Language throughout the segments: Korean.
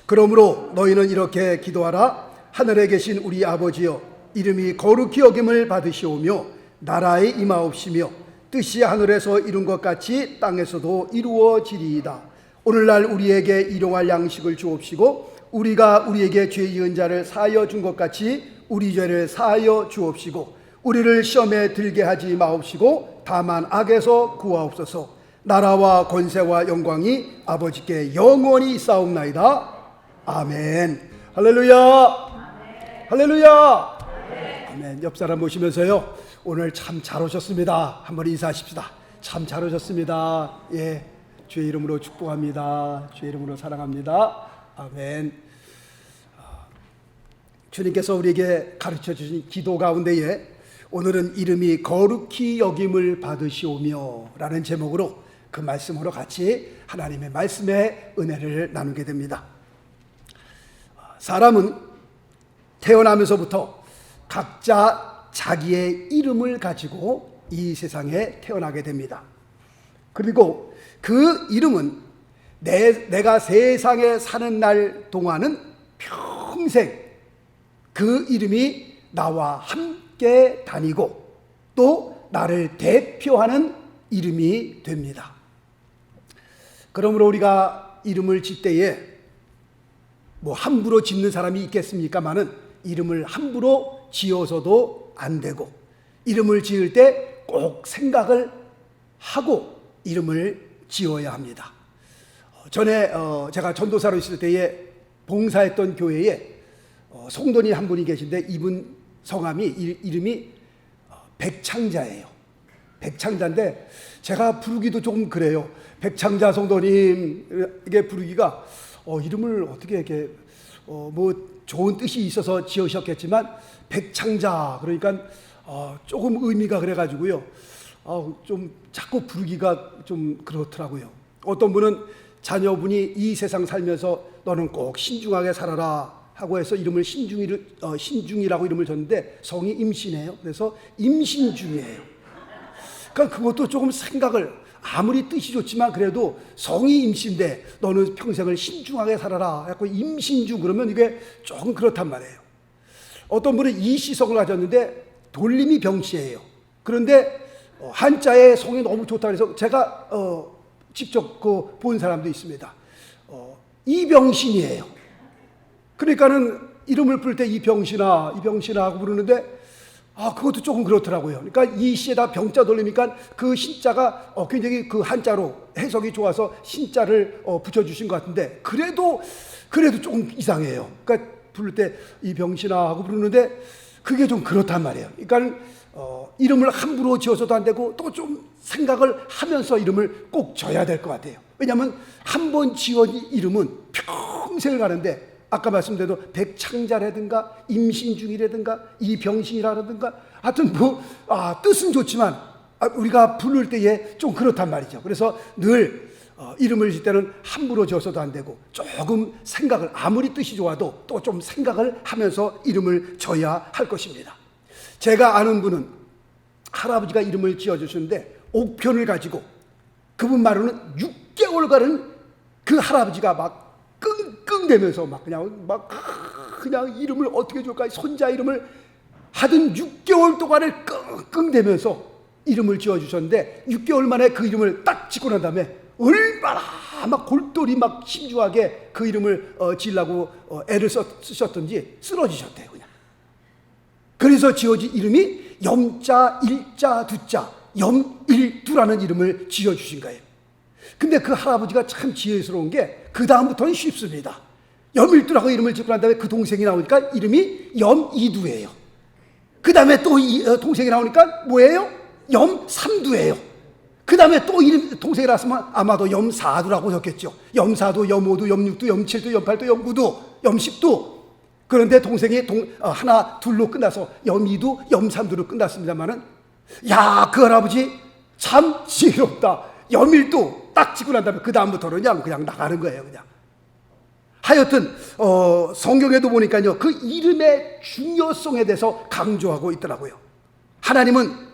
그러므로 너희는 이렇게 기도하라. 하늘에 계신 우리 아버지여, 이름이 거룩히 여김을 받으시오며 나라에 임하옵시며 뜻이 하늘에서 이룬 것 같이 땅에서도 이루어지리이다. 오늘날 우리에게 일용할 양식을 주옵시고 우리가 우리에게 죄 지은 자를 사하여 준 것 같이 우리 죄를 사하여 주옵시고 우리를 시험에 들게 하지 마옵시고 다만 악에서 구하옵소서. 나라와 권세와 영광이 아버지께 영원히 있사옵나이다. 아멘. 할렐루야. 아멘. 할렐루야. 아멘. 아멘. 옆 사람 보시면서요, 오늘 참 잘 오셨습니다. 한번 인사하십시다. 참 잘 오셨습니다. 예, 주의 이름으로 축복합니다. 주의 이름으로 사랑합니다. 아멘. 주님께서 우리에게 가르쳐 주신 기도 가운데에 오늘은 이름이 거룩히 여김을 받으시오며 라는 제목으로 그 말씀으로 같이 하나님의 말씀의 은혜를 나누게 됩니다. 사람은 태어나면서부터 각자 자기의 이름을 가지고 이 세상에 태어나게 됩니다. 그리고 그 이름은 내가 세상에 사는 날 동안은 평생 그 이름이 나와 함께 다니고 또 나를 대표하는 이름이 됩니다. 그러므로 우리가 이름을 짓 때에 뭐 함부로 짓는 사람이 있겠습니까마는 이름을 함부로 지어서도 안 되고 이름을 지을 때 꼭 생각을 하고 이름을 지어야 합니다. 전에 제가 전도사로 있을 때에 봉사했던 교회에 성도님 한 분이 계신데 이분 성함이 이름이 백창자예요. 백창자인데 제가 부르기도 조금 그래요. 백창자 성도님에게 부르기가 이름을 어떻게 이렇게 뭐 좋은 뜻이 있어서 지으셨겠지만 백창자 그러니까 조금 의미가 그래가지고요. 좀 자꾸 부르기가 좀 그렇더라고요. 어떤 분은 자녀분이 이 세상 살면서 너는 꼭 신중하게 살아라 하고 해서 이름을 신중이라고 이름을 줬는데 성이 임신이에요. 그래서 임신중이에요. 그러니까 그것도 조금 생각을 아무리 뜻이 좋지만 그래도 성이 임신인데 너는 평생을 신중하게 살아라 해서 임신중 그러면 이게 조금 그렇단 말이에요. 어떤 분은 이시성을 가졌는데 돌림이 병씨예요. 그런데 한자의 성이 너무 좋다 그래서 제가 직접 본 사람도 있습니다. 이병신이에요. 그러니까는 이름을 부를 때 이병신아 하고 부르는데 그것도 조금 그렇더라고요. 그러니까 이 시에다 병자 돌리니까 그 신자가 굉장히 그 한자로 해석이 좋아서 신자를 붙여주신 것 같은데 그래도 조금 이상해요. 그러니까 부를 때 이 병신아 하고 부르는데 그게 좀 그렇단 말이에요. 그러니까 이름을 함부로 지어서도 안 되고 또 좀 생각을 하면서 이름을 꼭 져야 될 것 같아요. 왜냐하면 한 번 지은 이름은 평생을 가는데 아까 말씀드린 백창자라든가 임신중이라든가 이병신이라든가 하여튼 뜻은 좋지만 우리가 부를 때에 좀 그렇단 말이죠. 그래서 늘 이름을 질 때는 함부로 지어서도 안 되고 조금 생각을 아무리 뜻이 좋아도 또 좀 생각을 하면서 이름을 져야 할 것입니다. 제가 아는 분은 할아버지가 이름을 지어주셨는데 옥편을 가지고 그분 말로는 6개월간은 그 할아버지가 막 끙끙대면서 그냥 이름을 어떻게 줄까 손자 이름을 하든 6개월 동안을 끙끙대면서 이름을 지어주셨는데 6개월 만에 그 이름을 딱 짓고 난 다음에 얼마나 막 골똘히 막 신중하게 그 이름을 지으려고 애를 쓰셨던지 쓰러지셨대요. 그냥. 그래서 지어진 이름이 염자, 일자, 두자, 염일두라는 이름을 지어주신 거예요. 근데 그 할아버지가 참 지혜스러운 게 그 다음부터는 쉽습니다. 염일두라고 이름을 짓고 난 다음에 그 동생이 나오니까 이름이 염이두예요. 그 다음에 또 동생이 나오니까 뭐예요? 염삼두예요. 그 다음에 또 동생이 나왔으면 아마도 염사두라고 적겠죠. 염사두, 염오두, 염육두, 염칠두, 염팔두, 염구두, 염십두. 그런데 동생이 하나 둘로 끝나서 염이두, 염삼두로 끝났습니다만은 그 할아버지 참 지혜롭다. 염일두 딱 짓고 난 다음에 그 다음부터는 그냥 나가는 거예요. 그냥. 하여튼 성경에도 보니까요 그 이름의 중요성에 대해서 강조하고 있더라고요. 하나님은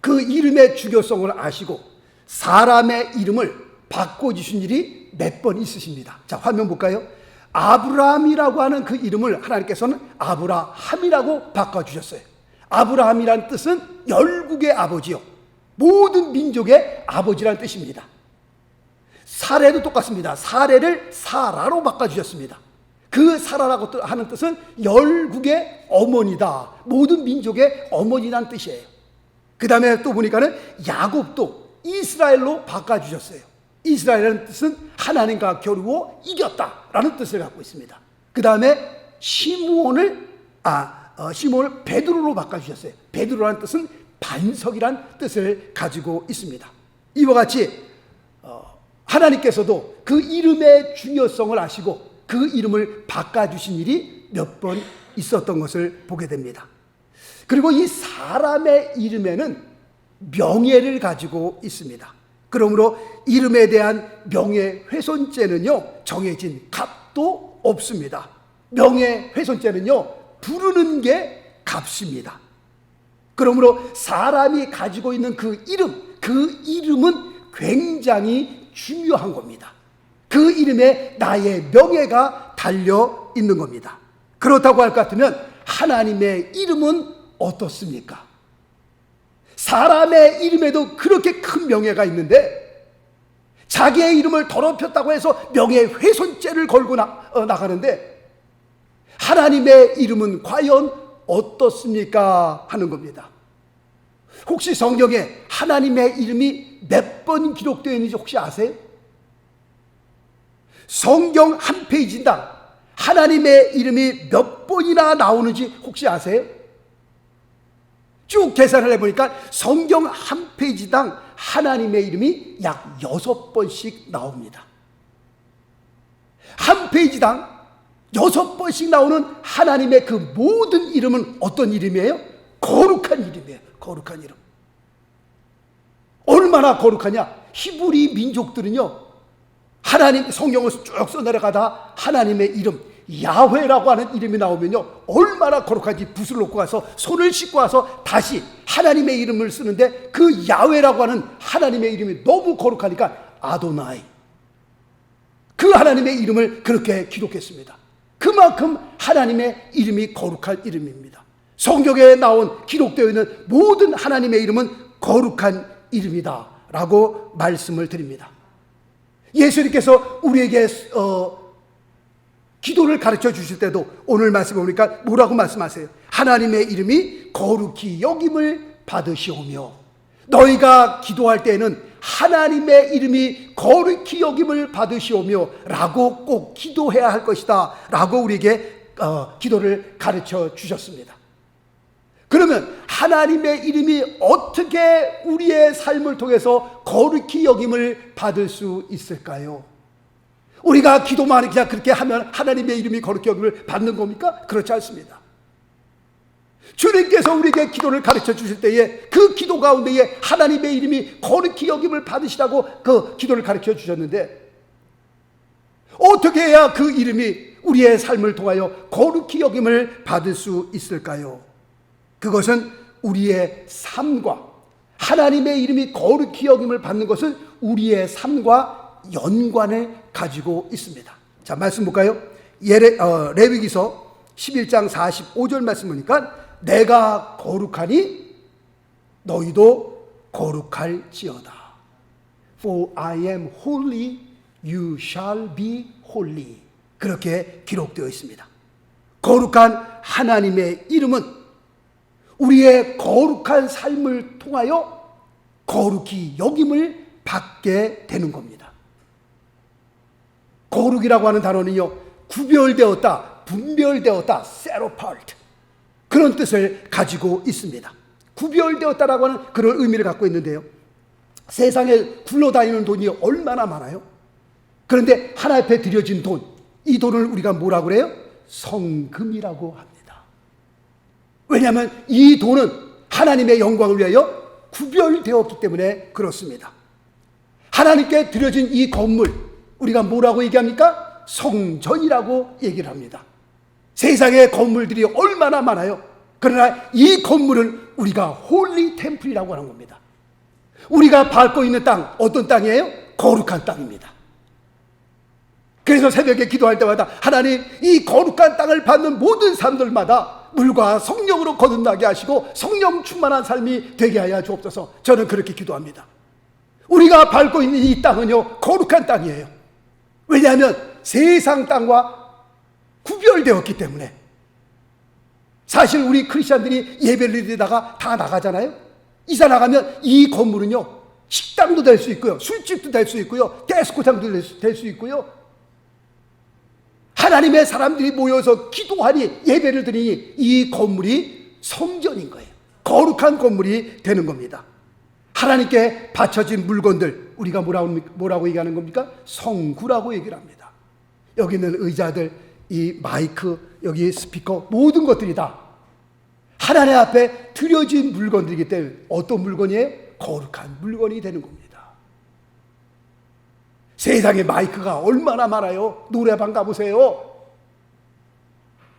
그 이름의 중요성을 아시고 사람의 이름을 바꿔주신 일이 몇 번 있으십니다. 자, 화면 볼까요? 아브라함이라고 하는 그 이름을 하나님께서는 아브라함이라고 바꿔주셨어요. 아브라함이라는 뜻은 열국의 아버지요, 모든 민족의 아버지라는 뜻입니다. 사레도 똑같습니다. 사레를 사라로 바꿔주셨습니다. 그 사라라고 하는 뜻은 열국의 어머니다, 모든 민족의 어머니라는 뜻이에요. 그 다음에 또 보니까는 야곱도 이스라엘로 바꿔주셨어요. 이스라엘이라는 뜻은 하나님과 겨루어 이겼다라는 뜻을 갖고 있습니다. 그 다음에 시므온을 베드로로 바꿔주셨어요. 베드로라는 뜻은 반석이란 뜻을 가지고 있습니다. 이와 같이 하나님께서도 그 이름의 중요성을 아시고 그 이름을 바꿔주신 일이 몇 번 있었던 것을 보게 됩니다. 그리고 이 사람의 이름에는 명예를 가지고 있습니다. 그러므로 이름에 대한 명예훼손죄는요, 정해진 값도 없습니다. 명예훼손죄는요, 부르는 게 값입니다. 그러므로 사람이 가지고 있는 그 이름은 굉장히 중요한 겁니다. 그 이름에 나의 명예가 달려 있는 겁니다. 그렇다고 할 것 같으면 하나님의 이름은 어떻습니까? 사람의 이름에도 그렇게 큰 명예가 있는데 자기의 이름을 더럽혔다고 해서 명예훼손죄를 걸고 나가는데 하나님의 이름은 과연 어떻습니까? 하는 겁니다. 혹시 성경에 하나님의 이름이 몇 번 기록되어 있는지 혹시 아세요? 성경 한 페이지당 하나님의 이름이 몇 번이나 나오는지 혹시 아세요? 쭉 계산을 해보니까 성경 한 페이지당 하나님의 이름이 약 6번씩 나옵니다. 한 페이지당 6번씩 나오는 하나님의 그 모든 이름은 어떤 이름이에요? 거룩한 이름이에요. 거룩한 이름. 얼마나 거룩하냐? 히브리 민족들은요, 하나님 성경을 쭉 써내려가다 하나님의 이름 야훼라고 하는 이름이 나오면요, 얼마나 거룩한지 붓을 놓고 가서 손을 씻고 와서 다시 하나님의 이름을 쓰는데 그 야훼라고 하는 하나님의 이름이 너무 거룩하니까 아도나이, 그 하나님의 이름을 그렇게 기록했습니다. 그만큼 하나님의 이름이 거룩한 이름입니다. 성경에 나온 기록되어 있는 모든 하나님의 이름은 거룩한 이름이다 라고 말씀을 드립니다. 예수님께서 우리에게 기도를 가르쳐 주실 때도 오늘 말씀을 보니까 뭐라고 말씀하세요? 하나님의 이름이 거룩히 여김을 받으시오며, 너희가 기도할 때에는 하나님의 이름이 거룩히 여김을 받으시오며 라고 꼭 기도해야 할 것이다 라고 우리에게 기도를 가르쳐 주셨습니다. 그러면 하나님의 이름이 어떻게 우리의 삶을 통해서 거룩히 여김을 받을 수 있을까요? 우리가 기도만 그냥 그렇게 하면 하나님의 이름이 거룩히 여김을 받는 겁니까? 그렇지 않습니다. 주님께서 우리에게 기도를 가르쳐 주실 때에 그 기도 가운데에 하나님의 이름이 거룩히 여김을 받으시라고 그 기도를 가르쳐 주셨는데, 어떻게 해야 그 이름이 우리의 삶을 통하여 거룩히 여김을 받을 수 있을까요? 그것은 우리의 삶과, 하나님의 이름이 거룩히 여김을 받는 것은 우리의 삶과 연관을 가지고 있습니다. 자, 말씀 볼까요? 레위기서 11장 45절 말씀 보니까 내가 거룩하니 너희도 거룩할지어다. For I am holy, you shall be holy. 그렇게 기록되어 있습니다. 거룩한 하나님의 이름은 우리의 거룩한 삶을 통하여 거룩히 여김을 받게 되는 겁니다. 거룩이라고 하는 단어는요, 구별되었다, 분별되었다, set apart, 그런 뜻을 가지고 있습니다. 구별되었다라고 하는 그런 의미를 갖고 있는데요, 세상에 굴러다니는 돈이 얼마나 많아요? 그런데 하나님 앞에 드려진 돈, 이 돈을 우리가 뭐라고 그래요? 성금이라고 합니다. 왜냐하면 이 돈은 하나님의 영광을 위하여 구별되었기 때문에 그렇습니다. 하나님께 드려진 이 건물, 우리가 뭐라고 얘기합니까? 성전이라고 얘기를 합니다. 세상의 건물들이 얼마나 많아요. 그러나 이 건물은 우리가 홀리 템플이라고 하는 겁니다. 우리가 밟고 있는 땅, 어떤 땅이에요? 거룩한 땅입니다. 그래서 새벽에 기도할 때마다 하나님, 이 거룩한 땅을 받는 모든 사람들마다 물과 성령으로 거듭나게 하시고 성령 충만한 삶이 되게 하여 주옵소서. 저는 그렇게 기도합니다. 우리가 밟고 있는 이 땅은요, 거룩한 땅이에요. 왜냐하면 세상 땅과 구별되었기 때문에. 사실 우리 크리스찬들이 예배를 드리다가 다 나가잖아요. 이사 나가면 이 건물은요, 식당도 될 수 있고요, 술집도 될 수 있고요, 디스코장도 될 수 있고요, 하나님의 사람들이 모여서 기도하니 예배를 드리니 이 건물이 성전인 거예요. 거룩한 건물이 되는 겁니다. 하나님께 바쳐진 물건들, 우리가 뭐라고 얘기하는 겁니까? 성구라고 얘기를 합니다. 여기 있는 의자들, 이 마이크, 여기 스피커, 모든 것들이 다 하나님 앞에 드려진 물건들이기 때문에 어떤 물건이에요? 거룩한 물건이 되는 겁니다. 세상에 마이크가 얼마나 많아요. 노래방 가보세요.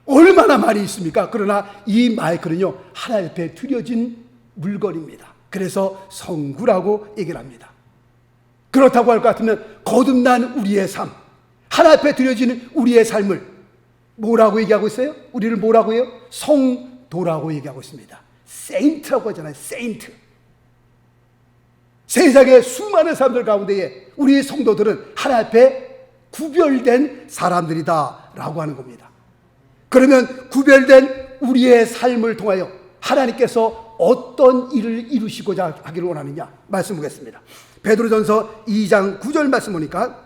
얼마나 많이 있습니까? 그러나 이 마이크는요, 하나님 앞에 드려진 물건입니다. 그래서 성구라고 얘기를 합니다. 그렇다고 할 것 같으면 거듭난 우리의 삶, 하나님 앞에 드려지는 우리의 삶을 뭐라고 얘기하고 있어요? 우리를 뭐라고 해요? 성도라고 얘기하고 있습니다. 세인트라고 하잖아요. 세인트. 세상의 수많은 사람들 가운데에 우리 성도들은 하나님 앞에 구별된 사람들이다 라고 하는 겁니다. 그러면 구별된 우리의 삶을 통하여 하나님께서 어떤 일을 이루시고자 하기를 원하느냐 말씀 보겠습니다. 베드로전서 2장 9절 말씀 보니까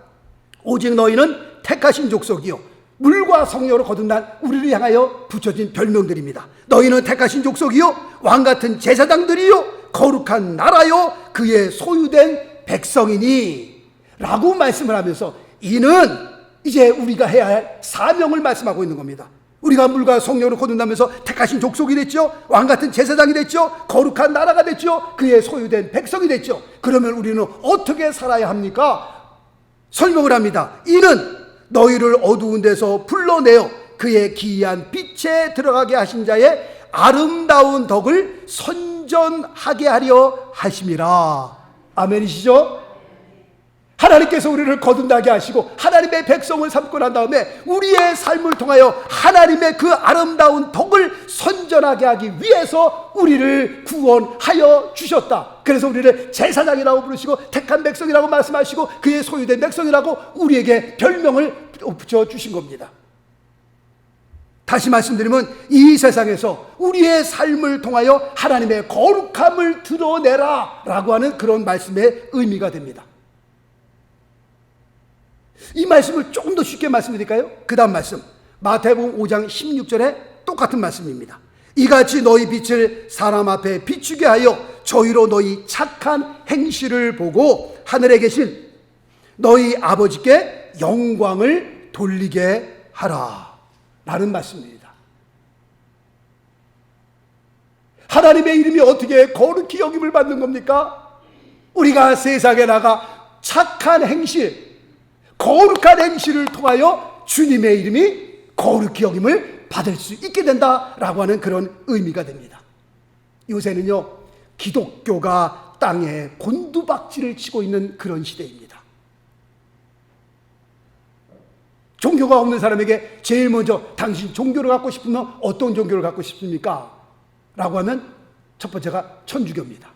오직 너희는 택하신 족속이요 물과 성령으로 거듭난 우리를 향하여 붙여진 별명들입니다. 너희는 택하신 족속이요 왕같은 제사장들이요 거룩한 나라요 그의 소유된 백성이니 라고 말씀을 하면서 이는 이제 우리가 해야 할 사명을 말씀하고 있는 겁니다. 우리가 물과 성령으로 거듭나면서 택하신 족속이 됐죠. 왕같은 제사장이 됐죠. 거룩한 나라가 됐죠. 그의 소유된 백성이 됐죠. 그러면 우리는 어떻게 살아야 합니까? 설명을 합니다. 이는 너희를 어두운 데서 불러내어 그의 기이한 빛에 들어가게 하신 자의 아름다운 덕을 선전하게 하려 하심이라. 아멘이시죠? 하나님께서 우리를 거듭나게 하시고 하나님의 백성을 삼고 난 다음에 우리의 삶을 통하여 하나님의 그 아름다운 덕을 선전하게 하기 위해서 우리를 구원하여 주셨다. 그래서 우리를 제사장이라고 부르시고 택한 백성이라고 말씀하시고 그의 소유된 백성이라고 우리에게 별명을 붙여주신 겁니다. 다시 말씀드리면 이 세상에서 우리의 삶을 통하여 하나님의 거룩함을 드러내라 라고 하는 그런 말씀의 의미가 됩니다. 이 말씀을 조금 더 쉽게 말씀드릴까요? 그 다음 말씀 마태복음 5장 16절에 똑같은 말씀입니다. 이같이 너희 빛을 사람 앞에 비추게 하여 저희로 너희 착한 행실을 보고 하늘에 계신 너희 아버지께 영광을 돌리게 하라 라는 말씀입니다. 하나님의 이름이 어떻게 거룩히 여김을 받는 겁니까? 우리가 세상에 나가 착한 행실, 거룩한 행실을 통하여 주님의 이름이 거룩히 여김을 받을 수 있게 된다라고 하는 그런 의미가 됩니다. 요새는요, 기독교가 땅에 곤두박질을 치고 있는 그런 시대입니다. 종교가 없는 사람에게 제일 먼저 당신 종교를 갖고 싶으면 어떤 종교를 갖고 싶습니까? 라고 하면 첫 번째가 천주교입니다.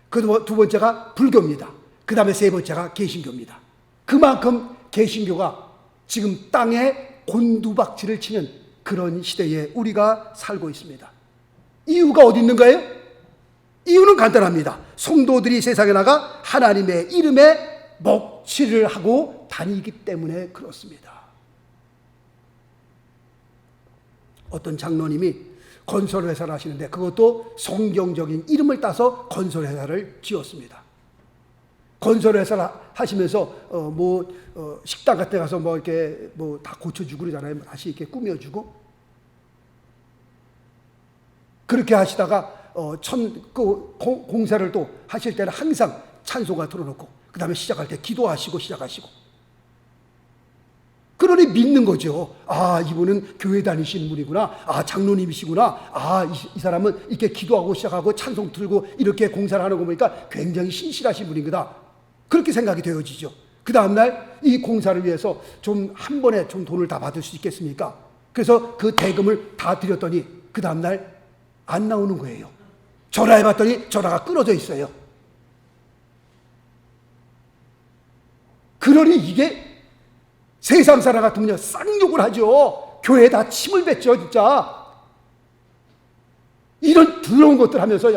그 두 번째가 불교입니다. 그 다음에 세 번째가 개신교입니다. 그만큼 개신교가 지금 땅에 곤두박질을 치는 그런 시대에 우리가 살고 있습니다. 이유가 어디 있는가요? 이유는 간단합니다. 성도들이 세상에 나가 하나님의 이름에 먹칠을 하고 다니기 때문에 그렇습니다. 어떤 장로님이 건설회사를 하시는데 그것도 성경적인 이름을 따서 건설회사를 지었습니다. 건설회사를 하시면서 식당 같은 데 가서 이렇게 다 고쳐주고 그러잖아요. 다시 이렇게 꾸며주고. 그렇게 하시다가 공사를 또 하실 때는 항상 찬송가 틀어놓고 그 다음에 시작할 때 기도하시고 시작하시고. 그러니 믿는 거죠. 아, 이분은 교회 다니시는 분이구나. 아, 장로님이시구나. 아, 이 사람은 이렇게 기도하고 시작하고 찬송 틀고 이렇게 공사를 하는 거 보니까 굉장히 신실하신 분이구나. 그렇게 생각이 되어지죠. 그 다음날 이 공사를 위해서 좀 한 번에 좀 돈을 다 받을 수 있겠습니까? 그래서 그 대금을 다 드렸더니 그 다음날 안 나오는 거예요. 전화해봤더니 전화가 끊어져 있어요. 그러니 이게 세상 사람 같으면 쌍욕을 하죠. 교회에다 침을 뱉죠, 진짜. 이런 더러운 것들 하면서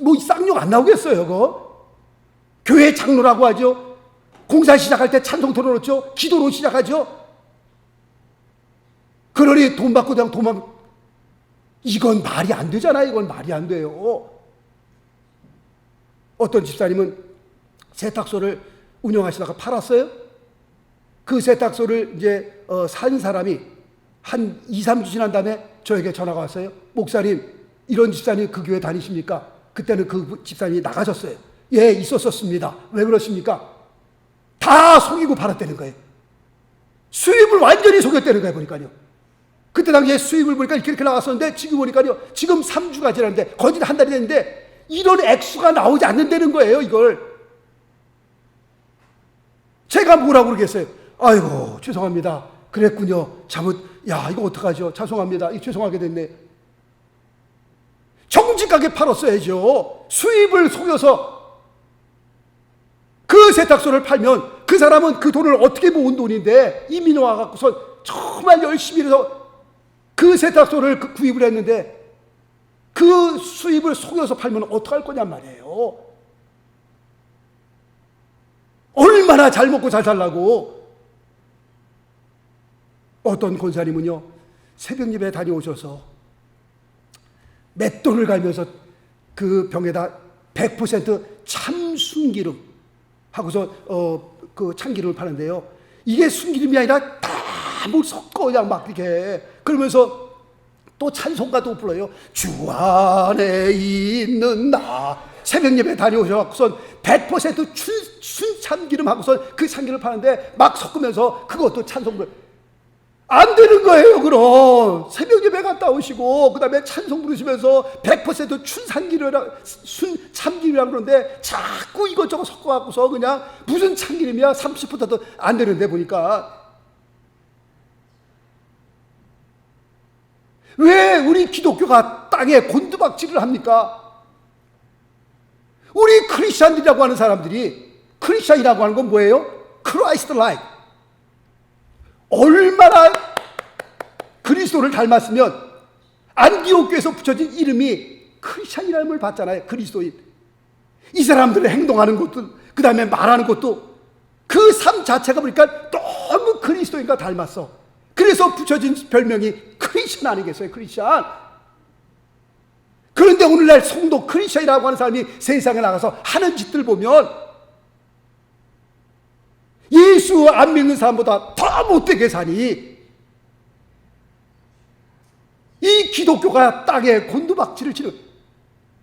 뭐 쌍욕 안 나오겠어요, 그거? 교회 장로라고 하죠. 공사 시작할 때 찬송 들어놓죠. 기도로 시작하죠. 그러니 돈 받고 그냥 도망. 이건 말이 안 되잖아요. 이건 말이 안 돼요. 어떤 집사님은 세탁소를 운영하시다가 팔았어요. 그 세탁소를 이제 산 사람이 한 2, 3주 지난 다음에 저에게 전화가 왔어요. 목사님, 이런 집사님 그 교회 다니십니까? 그때는 그 집사님이 나가셨어요. 예, 있었었습니다. 왜 그러십니까? 다 속이고 팔았다는 거예요. 수입을 완전히 속였다는 거예요, 보니까요. 그때 당시에 수입을 보니까 이렇게 나왔었는데 지금 보니까요, 지금 3주가 지났는데 거의 한 달이 됐는데 이런 액수가 나오지 않는다는 거예요, 이걸. 제가 뭐라고 그러겠어요? 아이고, 죄송합니다. 그랬군요. 잘못, 이거 어떡하죠? 죄송합니다. 죄송하게 됐네. 정직하게 팔았어야죠. 수입을 속여서 그 세탁소를 팔면 그 사람은 그 돈을 어떻게 모은 돈인데 이민 와갖고서 정말 열심히 해서 그 세탁소를 구입을 했는데 그 수입을 속여서 팔면 어떡할 거냔 말이에요. 얼마나 잘 먹고 잘 살라고. 어떤 권사님은요, 새벽 예배 다녀오셔서 맷돌을 갈면서 그 병에다 100% 참순기름 하고서 그 참기름을 파는데요. 이게 순기름이 아니라 다 뭘 섞어 그냥 막 이렇게. 그러면서 또 찬송가도 불러요. 주 안에 있는 나. 새벽 예배 다녀오셔서 100% 순참기름 하고서 그 참기름을 파는데 막 섞으면서 그것도 찬송 불러요. 안 되는 거예요, 그럼. 새벽 예배 갔다 오시고, 그 다음에 찬송 부르시면서 100% 참기름이라 그러는데 자꾸 이것저것 섞어갖고서 그냥 무슨 참기름이야? 30%도 안 되는데 보니까. 왜 우리 기독교가 땅에 곤두박질을 합니까? 우리 크리스찬이라고 하는 사람들이, 크리스찬이라고 하는 건 뭐예요? 크라이스트 라이크. 얼마나 그리스도를 닮았으면 안디옥 교회에서 붙여진 이름이 크리스찬이라는 걸 봤잖아요. 그리스도인. 이 사람들의 행동하는 것도, 그 다음에 말하는 것도, 그 삶 자체가 보니까 너무 그리스도인과 닮았어. 그래서 붙여진 별명이 크리스찬 아니겠어요? 크리스찬. 그런데 오늘날 성도 크리스찬이라고 하는 사람이 세상에 나가서 하는 짓들 보면 예수 안 믿는 사람보다 더 못되게 사니. 이 기독교가 땅에 곤두박질을 치는,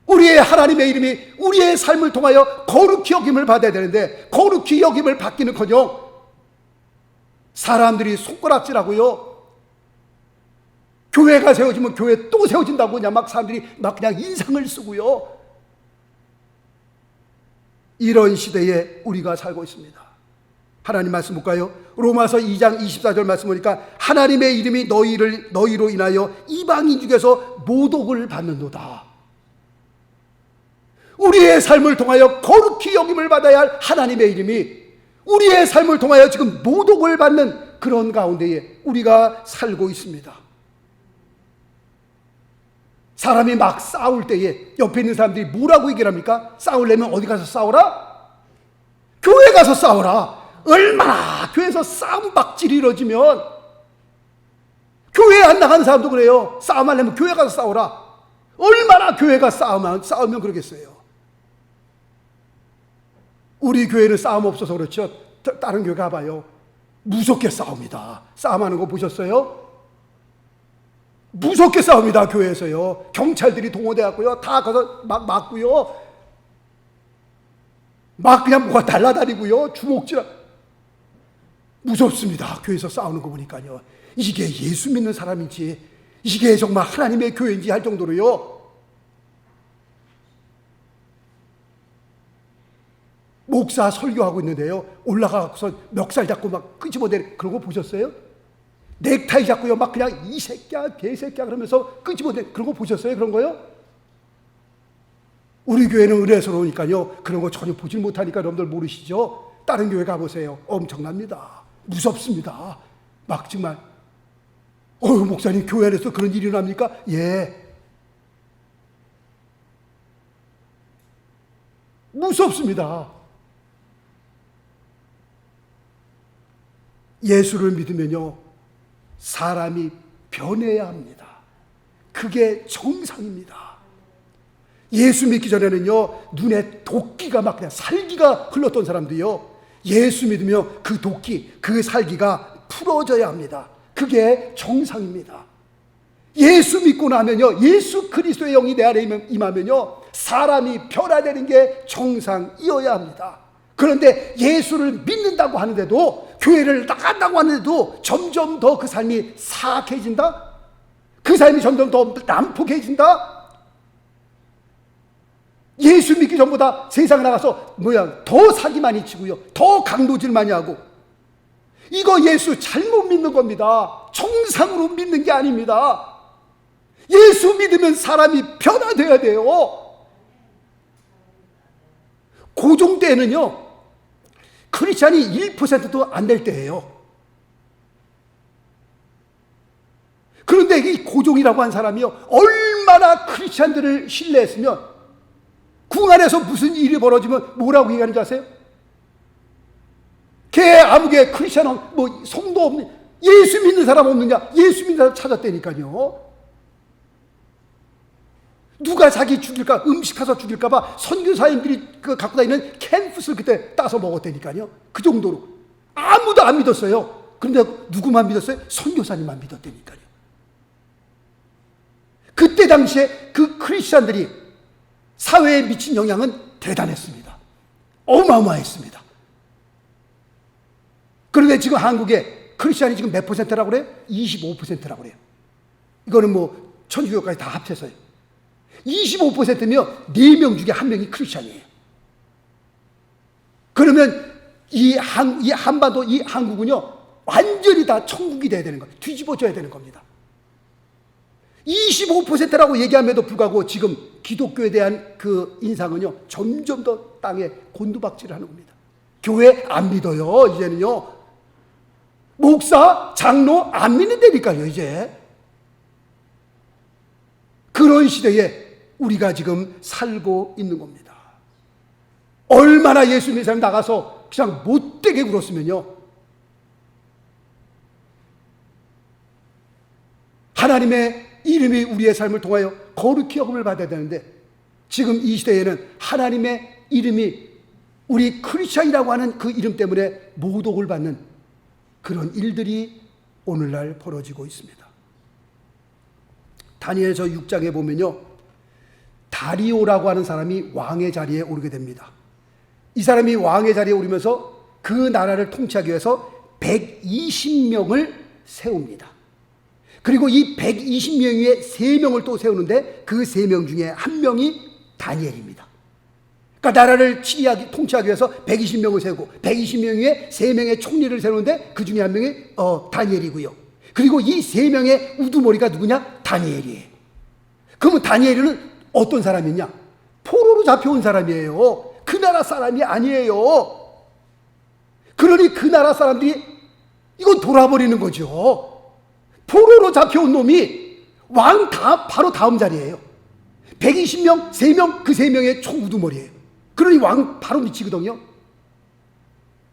우리의 하나님의 이름이 우리의 삶을 통하여 거룩히 여김을 받아야 되는데 거룩히 여김을 받기는커녕 사람들이 손가락질하고요. 교회가 세워지면 교회 또 세워진다고 그냥 막 사람들이 막 그냥 인상을 쓰고요. 이런 시대에 우리가 살고 있습니다. 하나님 말씀 볼까요? 로마서 2장 24절 말씀 보니까 하나님의 이름이 너희로 인하여 이방인 중에서 모독을 받는도다. 우리의 삶을 통하여 거룩히 여김을 받아야 할 하나님의 이름이 우리의 삶을 통하여 지금 모독을 받는 그런 가운데에 우리가 살고 있습니다. 사람이 막 싸울 때에 옆에 있는 사람들이 뭐라고 얘기를 합니까? 싸우려면 어디 가서 싸워라? 교회 가서 싸워라. 얼마나 교회에서 싸움박질이 이루어지면, 교회에 안 나가는 사람도 그래요. 싸움하려면 교회 가서 싸워라. 얼마나 교회가 싸우면 그러겠어요. 우리 교회는 싸움 없어서 그렇죠. 다른 교회 가봐요. 무섭게 싸웁니다. 싸움하는 거 보셨어요? 무섭게 싸웁니다. 교회에서요. 경찰들이 동원돼갖고요. 다 가서 막 맞고요. 막 그냥 뭐가 날아다니고요. 주먹질. 무섭습니다. 교회에서 싸우는 거 보니까요. 이게 예수 믿는 사람인지, 이게 정말 하나님의 교회인지 할 정도로요. 목사 설교하고 있는데요, 올라가서 멱살 잡고 막 끄집어내 그런 거 보셨어요? 넥타이 잡고요 막 그냥 이 새끼야 개새끼야 그러면서 끄집어내 그런 거 보셨어요? 그런 거요? 우리 교회는 의례스러우니까요 그런 거 전혀 보질 못하니까 여러분들 모르시죠? 다른 교회 가보세요. 엄청납니다. 무섭습니다. 막 정말 목사님 교회 안에서 그런 일이 일어납니까? 예, 무섭습니다. 예수를 믿으면요 사람이 변해야 합니다. 그게 정상입니다. 예수 믿기 전에는요 눈에 도끼가 막 그냥 살기가 흘렀던 사람도요 예수 믿으면 그 도끼 그 살기가 풀어져야 합니다. 그게 정상입니다. 예수 믿고 나면요 예수 그리스도의 영이 내 안에 임하면요 사람이 변화되는 게 정상이어야 합니다. 그런데 예수를 믿는다고 하는데도 교회를 나간다고 하는데도 점점 더 그 삶이 사악해진다? 그 삶이 점점 더 난폭해진다? 예수 믿기 전보다 세상에 나가서 더 사기 많이 치고요 더 강도질 많이 하고 이거 예수 잘못 믿는 겁니다. 정상으로 믿는 게 아닙니다. 예수 믿으면 사람이 변화돼야 돼요. 고종 때는요 크리스찬이 1%도 안 될 때예요. 그런데 이 고종이라고 한 사람이요 얼마나 크리스찬들을 신뢰했으면 궁 안에서 무슨 일이 벌어지면 뭐라고 얘기하는지 아세요? 걔 아무개 크리스찬 뭐 성도 없는 예수 믿는 사람 없느냐? 예수 믿는 사람 찾았다니까요. 누가 자기 죽일까 음식 사서 죽일까봐 선교사님들이 갖고 다니는 캠프스를 그때 따서 먹었다니까요. 그 정도로 아무도 안 믿었어요. 그런데 누구만 믿었어요? 선교사님만 믿었다니까요. 그때 당시에 그 크리스찬들이 사회에 미친 영향은 대단했습니다. 어마어마했습니다. 그런데 지금 한국에 크리스찬이 지금 몇 %라고 그래요? 25%라고 그래요. 이거는 뭐 천주교까지 다 합쳐서요. 25%면 4명 중에 1명이 크리스찬이에요. 그러면 이 한반도 이 한국은요 완전히 다 천국이 돼야 되는 거예요. 뒤집어져야 되는 겁니다. 25%라고 얘기함에도 불구하고 지금 기독교에 대한 그 인상은요 점점 더 땅에 곤두박질을 하는 겁니다. 교회 안 믿어요. 이제는요 목사, 장로 안 믿는다니까요. 이제 그런 시대에 우리가 지금 살고 있는 겁니다. 얼마나 예수 믿는 사람 나가서 그냥 못되게 굴었으면요 하나님의 이름이 우리의 삶을 통하여 거룩히 여김을 받아야 되는데 지금 이 시대에는 하나님의 이름이 우리 크리스찬이라고 하는 그 이름 때문에 모독을 받는 그런 일들이 오늘날 벌어지고 있습니다. 다니엘서 6장에 보면요 다리오라고 하는 사람이 왕의 자리에 오르게 됩니다. 이 사람이 왕의 자리에 오르면서 그 나라를 통치하기 위해서 120명을 세웁니다. 그리고 이 120명 위에 3명을 또 세우는데 그 3명 중에 1명이 다니엘입니다. 그러니까 나라를 통치하기 위해서 120명을 세우고 120명 위에 3명의 총리를 세우는데 그 중에 1명이 다니엘이고요. 그리고 이 3명의 우두머리가 누구냐? 다니엘이에요. 그러면 다니엘은 어떤 사람이냐? 포로로 잡혀온 사람이에요. 그 나라 사람이 아니에요. 그러니 그 나라 사람들이 이건 돌아버리는 거죠. 포로로 잡혀온 놈이 바로 다음 자리예요. 120명, 3명, 그 3명의 총우두머리예요. 그러니 왕 바로 미치거든요.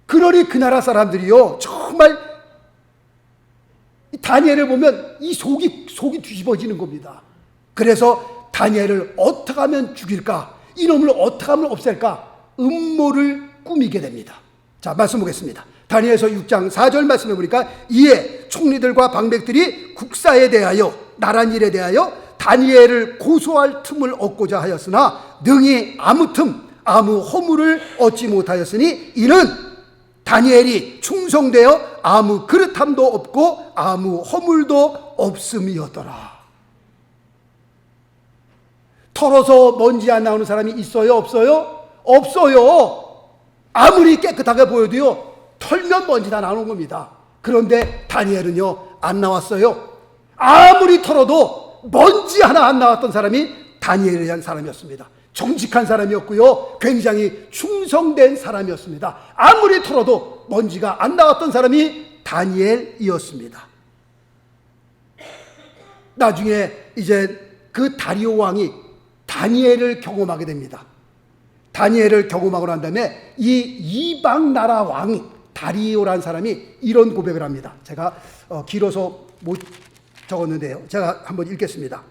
그러니 그 나라 사람들이요 정말 다니엘을 보면 이 속이 뒤집어지는 겁니다. 그래서 다니엘을 어떻게 하면 죽일까? 이놈을 어떻게 하면 없앨까? 음모를 꾸미게 됩니다. 자, 말씀 보겠습니다. 다니엘서 6장 4절 말씀해 보니까 이에 총리들과 방백들이 국사에 대하여 나란 일에 대하여 다니엘을 고소할 틈을 얻고자 하였으나 능히 아무 틈 아무 허물을 얻지 못하였으니 이는 다니엘이 충성되어 아무 그릇함도 없고 아무 허물도 없음이었더라. 털어서 먼지 안 나오는 사람이 있어요? 없어요? 없어요. 아무리 깨끗하게 보여도요, 털면 먼지 다 나오는 겁니다. 그런데 다니엘은요, 안 나왔어요. 아무리 털어도 먼지 하나 안 나왔던 사람이 다니엘이라는 사람이었습니다. 정직한 사람이었고요, 굉장히 충성된 사람이었습니다. 아무리 털어도 먼지가 안 나왔던 사람이 다니엘이었습니다. 나중에 이제 그 다리오 왕이 다니엘을 경험하게 됩니다. 다니엘을 경험하고 난 다음에 이 이방 나라 왕이 다리오라는 사람이 이런 고백을 합니다. 제가 길어서 못 적었는데요, 제가 한번 읽겠습니다.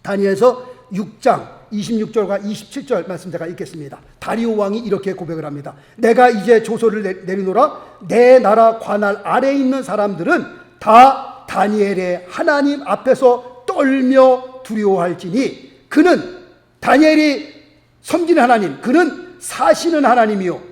다니엘서 6장 26절과 27절 말씀 제가 읽겠습니다. 다리오 왕이 이렇게 고백을 합니다. 내가 이제 조서를 내리노라. 내 나라 관할 아래에 있는 사람들은 다 다니엘의 하나님 앞에서 떨며 두려워할지니 그는, 다니엘이 섬기는 하나님, 그는 사시는 하나님이요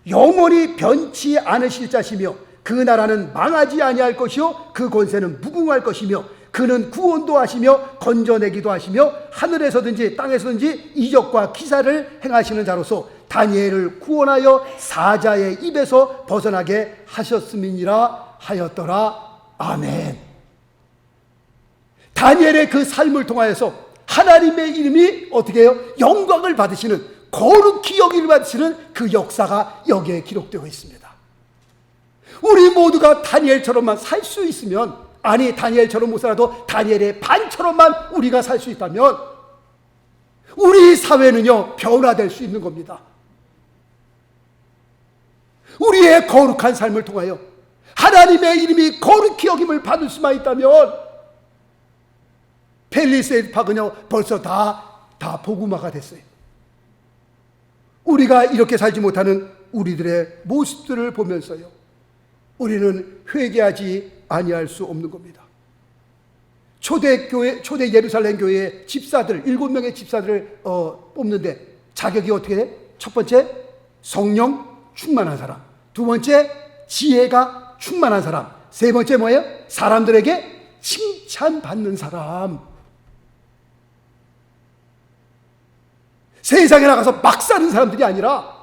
영원히 변치 않으실 자시며 그 나라는 망하지 아니할 것이요 그 권세는 무궁할 것이며 그는 구원도 하시며 건져내기도 하시며 하늘에서든지 땅에서든지 이적과 기사를 행하시는 자로서 다니엘을 구원하여 사자의 입에서 벗어나게 하셨음이니라 하였더라. 아멘. 다니엘의 그 삶을 통하여서 하나님의 이름이 어떻게 해요? 영광을 받으시는, 거룩히 여기를 받으시는 그 역사가 여기에 기록되어 있습니다. 우리 모두가 다니엘처럼만 살 수 있으면, 아니 다니엘처럼 못 살아도 다니엘의 반처럼만 우리가 살 수 있다면 우리 사회는요 변화될 수 있는 겁니다. 우리의 거룩한 삶을 통하여 하나님의 이름이 거룩히 여김을 받을 수만 있다면 펠리세이드 파크는요 벌써 다 복음화가 됐어요. 우리가 이렇게 살지 못하는 우리들의 모습들을 보면서요 우리는 회개하지 아니할 수 없는 겁니다. 초대 예루살렘 교회의 집사들 7명의 집사들을 뽑는데 자격이 어떻게 돼? 첫 번째, 성령 충만한 사람. 두 번째, 지혜가 충만한 사람. 세 번째 뭐예요? 사람들에게 칭찬받는 사람. 세상에 나가서 막 사는 사람들이 아니라,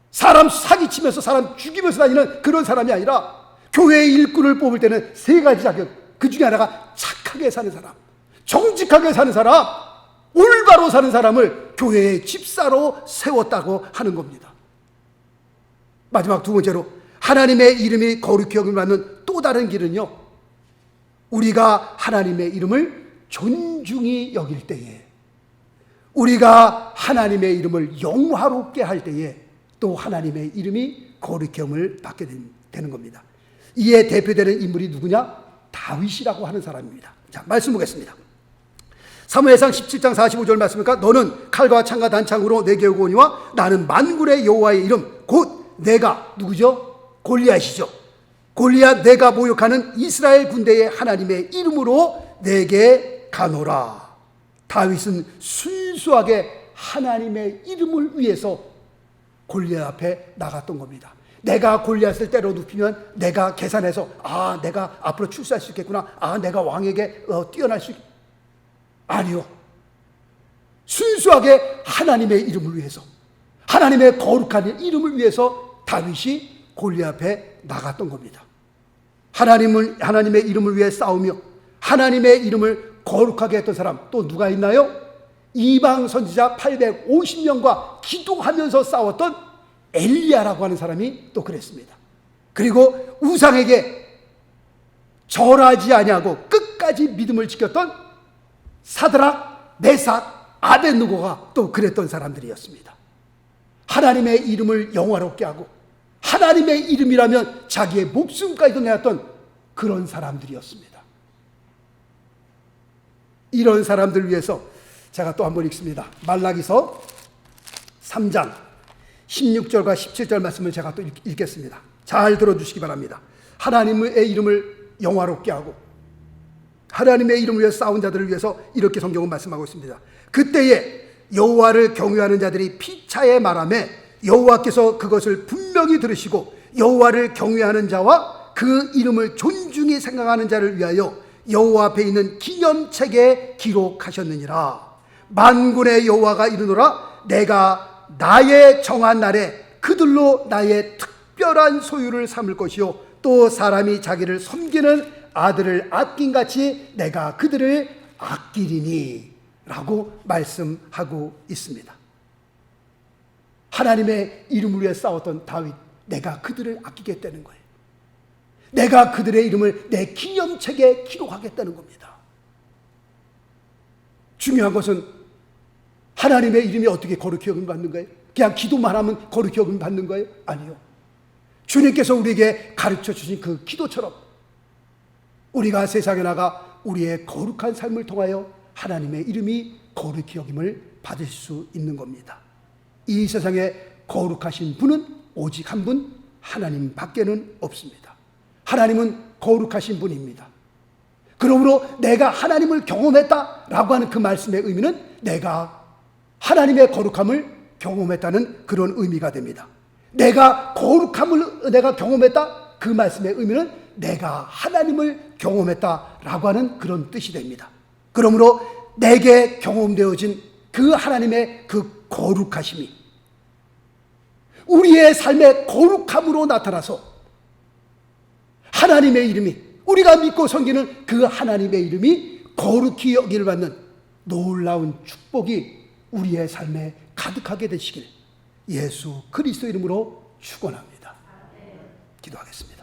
사람 사기치면서 사람 죽이면서 다니는 그런 사람이 아니라, 교회의 일꾼을 뽑을 때는 3가지 자격, 그 중에 하나가 착하게 사는 사람, 정직하게 사는 사람, 올바로 사는 사람을 교회의 집사로 세웠다고 하는 겁니다. 마지막 두 번째로, 하나님의 이름이 거룩히 여김을 받는 또 다른 길은요, 우리가 하나님의 이름을 존중히 여길 때에, 우리가 하나님의 이름을 영화롭게 할 때에 또 하나님의 이름이 거룩히 여김을 받게 되는 겁니다. 이에 대표되는 인물이 누구냐? 다윗이라고 하는 사람입니다. 자, 말씀 보겠습니다. 사무엘상 17장 45절 말씀이니까 너는 칼과 창과 단창으로 내게 오거니와 나는 만군의 여호와의 이름 곧 내가, 누구죠? 골리앗이죠. 골리앗 내가 모욕하는 이스라엘 군대의 하나님의 이름으로 내게 가노라. 다윗은 순수하게 하나님의 이름을 위해서 골리앗 앞에 나갔던 겁니다. 내가 골리앗을 때려 눕히면 내가 계산해서 내가 앞으로 출세할 수 있겠구나, 내가 왕에게 뛰어날 수 아니요. 순수하게 하나님의 이름을 위해서, 하나님의 거룩한 이름을 위해서 다윗이 골리앗 앞에 나갔던 겁니다. 하나님의 이름을 위해 싸우며 하나님의 이름을 거룩하게 했던 사람 또 누가 있나요? 이방 선지자 850명과 기도하면서 싸웠던 엘리야라고 하는 사람이 또 그랬습니다. 그리고 우상에게 절하지 아니하고 끝까지 믿음을 지켰던 사드락, 메삭, 아벳느고가 또 그랬던 사람들이었습니다. 하나님의 이름을 영화롭게 하고 하나님의 이름이라면 자기의 목숨까지도 내었던 그런 사람들이었습니다. 이런 사람들 위해서 제가 또 한번 읽습니다. 말라기서 3장 16절과 17절 말씀을 제가 또 읽겠습니다. 잘 들어주시기 바랍니다. 하나님의 이름을 영화롭게 하고 하나님의 이름을 위해 싸운 자들을 위해서 이렇게 성경은 말씀하고 있습니다. 그때에 여호와를 경외하는 자들이 피차에 말하매 여호와께서 그것을 분명히 들으시고 여호와를 경외하는 자와 그 이름을 존중히 생각하는 자를 위하여 여호와 앞에 있는 기념책에 기록하셨느니라. 만군의 여호와가 이르노라. 내가 나의 정한 날에 그들로 나의 특별한 소유를 삼을 것이요 또 사람이 자기를 섬기는 아들을 아낀같이 내가 그들을 아끼리니 라고 말씀하고 있습니다. 하나님의 이름을 위해 싸웠던 다윗, 내가 그들을 아끼겠다는 거예요. 내가 그들의 이름을 내 기념책에 기록하겠다는 겁니다. 중요한 것은 하나님의 이름이 어떻게 거룩히 여김 받는 거예요? 그냥 기도만 하면 거룩히 여김 받는 거예요? 아니요. 주님께서 우리에게 가르쳐 주신 그 기도처럼 우리가 세상에 나가 우리의 거룩한 삶을 통하여 하나님의 이름이 거룩히 여김을 받을 수 있는 겁니다. 이 세상에 거룩하신 분은 오직 한 분, 하나님 밖에는 없습니다. 하나님은 거룩하신 분입니다. 그러므로 내가 하나님을 경험했다라고 하는 그 말씀의 의미는 내가 하나님의 거룩함을 경험했다는 그런 의미가 됩니다. 내가 거룩함을 내가 경험했다, 그 말씀의 의미는 내가 하나님을 경험했다라고 하는 그런 뜻이 됩니다. 그러므로 내게 경험되어진 그 하나님의 그 거룩하심이 우리의 삶의 거룩함으로 나타나서 하나님의 이름이, 우리가 믿고 섬기는 그 하나님의 이름이 거룩히 여기를 받는 놀라운 축복이 우리의 삶에 가득하게 되시길 예수 그리스도 이름으로 축원합니다. 기도하겠습니다.